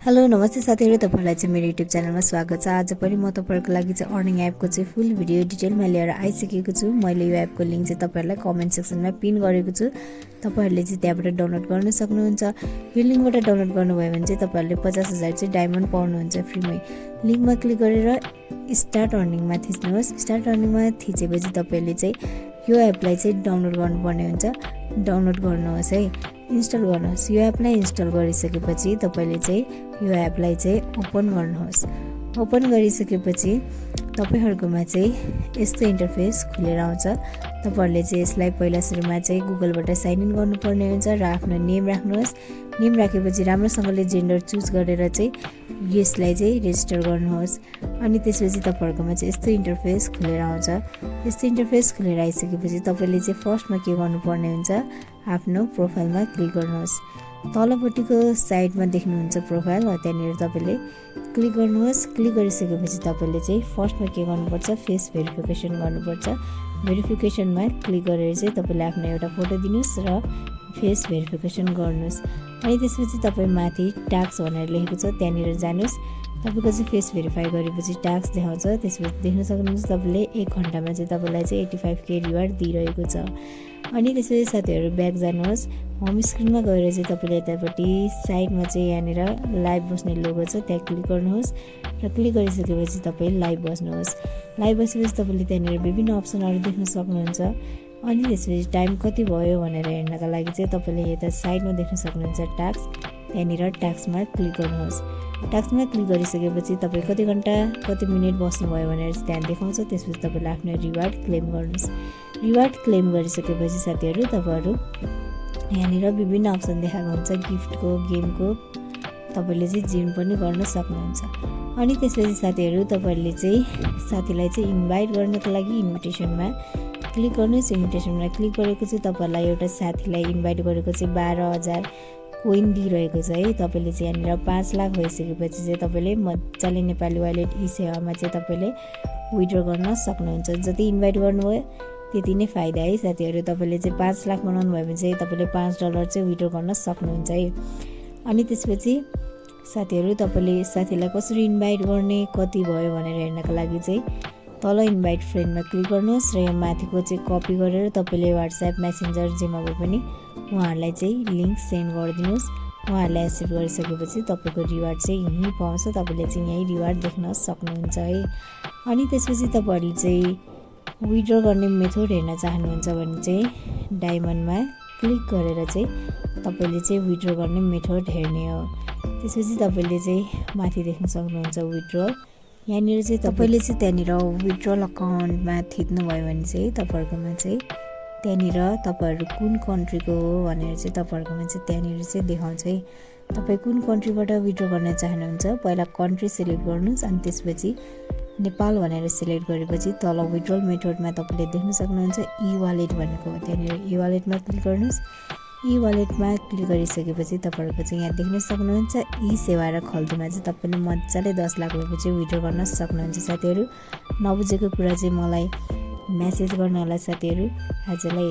Hello नमस्ते साथीहरु, तपाईहरुलाई चाहिँ मेरो युट्युब च्यानलमा स्वागत छ। आज पनि म तपाईहरुको लागि चाहिँ अर्निङ एपको चाहिँ फुल भिडियो डिटेलमा लिएर आइसकेको छु। मैले यो एपको लिंक चाहिँ तपाईहरुलाई कमेन्ट सेक्सनमा पिन गरेको छु। तपाईहरुले चाहिँ त्यहाँबाट डाउनलोड गर्न सक्नुहुन्छ। यो लिंकबाट डाउनलोड गर्नुभयो भने चाहिँ तपाईहरुले 50,000 चाहिँ डायमन्ड पाउनुहुन्छ फ्रीमै। लिंकमा क्लिक गरेर स्टार्ट अर्निङमा थिच्नुहोस्। स्टार्ट अर्निङमा थिचेपछि तपाईले चाहिँ यो एपलाई चाहिँ डाउनलोड गर्नुपर्ने हुन्छ। डाउनलोड गर्नुहोस् है, इन्स्टल गर्नुहोस्। यो एपलाई इन्स्टल गरिसकेपछि तपाईले चाहिँ यो एपलाई चाहिँ ओपन गर्नुहोस्। ओपन गरिसकेपछि तपाईहरुकोमा चाहिँ यस्तो इन्टरफेस खुलेर आउँछ। तपाईहरुले चाहिँ यसलाई पहिला सुरुमा चाहिँ गुगलबाट साइन इन गर्नुपर्ने हुन्छ र आफ्नो नेम राख्नुहोस्। नेम राखेपछि राम्रोसँगले जेन्डर चुज गरेर चाहिँ यसलाई चाहिँ रेजिस्टर गर्नुहोस्। अनि त्यसपछि तपाईहरुकोमा चाहिँ यस्तो इन्टरफेस खुलेर आउँछ। यस्तो इन्टरफेस खुलेर आइसकेपछि तपाईले चाहिँ फर्स्टमा के गर्नुपर्ने हुन्छ, आफ्नो प्रोफाइलमा क्लिक गर्नुहोस्। तलपट्टिको साइडमा देख्नुहुन्छ प्रोफाइल, त्यहाँनिर तपाईले क्लिक गर्नुहोस्। क्लिक गरिसकेपछि तपाईले चाहिँ फर्स्टमा के गर्नुपर्छ, फेस भेरिफिकेसन गर्नुपर्छ। भेरिफिकेसनमा क्लिक गरेर चाहिँ तपाईले आफ्नो एउटा फोटो दिनुस् र फेस भेरिफिकेसन गर्नुस्। अनि त्यसपछि तपाई माथि टास्क भनेर लेखेको छ त्यहाँनिर जानुस्। तपाईको चाहिँ फेस भेरिफाई गरेपछि टास्क देखाउँछ। त्यसपछि देख्न सक्नुहुन्छ तपाईले 1 घण्टामा चाहिँ तपाईलाई चाहिँ 85K रिवार्ड दिइरहेको छ। अनि त्यसपछि साथीहरु ब्याक जानुहोस्। होम स्क्रिनमा गएर चाहिँ तपाईले यतापट्टि साइडमा चाहिँ यहाँनिर लाइभ बस्ने लोगो छ, त्यहाँ क्लिक गर्नुहोस् र क्लिक गरिसकेपछि तपाई लाइभ बस्नुहोस्। लाइभ बसेपछि तपाईले त्यहाँनिर विभिन्न अप्सनहरु देख्न सक्नुहुन्छ। अनि त्यसपछि टाइम कति भयो भनेर हेर्नका लागि चाहिँ तपाईले यता साइडमा देख्न सक्नुहुन्छ टास्क, त्यहाँनिर टास्कमा क्लिक गर्नुहोस्। टास्कमा क्लिक गरिसकेपछि तपाई कति घण्टा कति मिनेट बस्नुभयो भनेर त्यहाँ देखाउँछ। त्यसपछि तपाईले आफ्नो रिवार्ड क्लेम गर्नुस्। रिवार्ड क्लेम गरिसकेपछि साथीहरु तपाईहरु यहाँनिर विभिन्न अप्सन देखाएको हुन्छ, गिफ्टको, गेमको, तपाईले चाहिँ जिम पनि गर्न सक्नुहुन्छ। अनि त्यसपछि साथीहरु तपाईहरुले चाहिँ साथीलाई चाहिँ इन्भाइट गर्नको लागि इन्भिटेसनमा क्लिक गर्नुस्। इन्भिटेसनमा क्लिक गरेको चाहिँ तपाईहरुलाई एउटा साथीलाई इन्भाइट गरेको चाहिँ 12,000 कोइन दिइरहेको छ है। तपाईले चाहिँ यहाँनिर 5 लाख भइसकेपछि चाहिँ तपाईले मजाले नेपाली वालेट ई सेवामा चाहिँ तपाईले विथड्र गर्न सक्नुहुन्छ। जति इन्भाइट गर्नुभयो त्यति नै फाइदा है साथीहरु। तपाईले चाहिँ 5 लाख बनाउनु भयो भने चाहिँ तपाईले $5 चाहिँ विथड्र गर्न सक्नुहुन्छ है। अनि त्यसपछि साथीहरु तपाईले साथीलाई कसरी इन्भाइट गर्ने, कति भयो भनेर हेर्नका लागि चाहिँ तल इन्भाइट फ्रेन्डमा क्लिक गर्नुहोस् र यहाँ माथिको चाहिँ कपी गरेर तपाईले WhatsApp, मेसेन्जर जेमा भए पनि उहाँहरुलाई चाहिँ लिंक सेन्ड गरिदिनुस्। उहाँहरुले एक्सेप्ट गरिसकेपछि तपाईको रिवार्ड चाहिँ यही पाउँछ। तपाईले चाहिँ यही रिवार्ड देख्न सक्नुहुन्छ है। अनि त्यसपछि तपाईहरुले चाहिँ विथड्र गर्ने मेथड हेर्न चाहनुहुन्छ भने चाहिँ डायमन्डमा क्लिक गरेर चाहिँ तपाईले चाहिँ विथड्र गर्ने मेथड हेर्ने हो। त्यसपछि तपाईले चाहिँ माथि देख्न सक्नुहुन्छ विथड्र। यहाँनिर चाहिँ तपाईले चाहिँ त्यहाँनिर विथड्रल अकाउन्टमा थिच्नु भयो भने चाहिँ तपाईहरुकोमा चाहिँ त्यहाँनिर तपाईहरु कुन कन्ट्रीको हो भनेर चाहिँ तपाईहरुकोमा चाहिँ त्यहाँनिर चाहिँ देखाउँछ है। तपाई कुन कन्ट्रीबाट विथड्र गर्न चाहनुहुन्छ, पहिला कन्ट्री सिलेक्ट गर्नुस्। अनि त्यसपछि नेपाल भनेर सिलेक्ट गरेपछि तल विथड्रल मेथडमा तपाईले देख्न सक्नुहुन्छ ई वालेट भनेको हो, त्यहाँनिर ई वालेटमा क्लिक गर्नुस्। ई वालेटमा क्लिक गरिसकेपछि तपाईहरुको चाहिँ यहाँ देख्न सक्नुहुन्छ ई सेवा र खल्तीमा चाहिँ तपाईले मजाले 10 लाख रुपैयाँ चाहिँ विथड्र गर्न सक्नुहुन्छ। साथीहरु नबुझेको कुरा चाहिँ मलाई मेसेज गर्न होला साथीहरु। आजलाई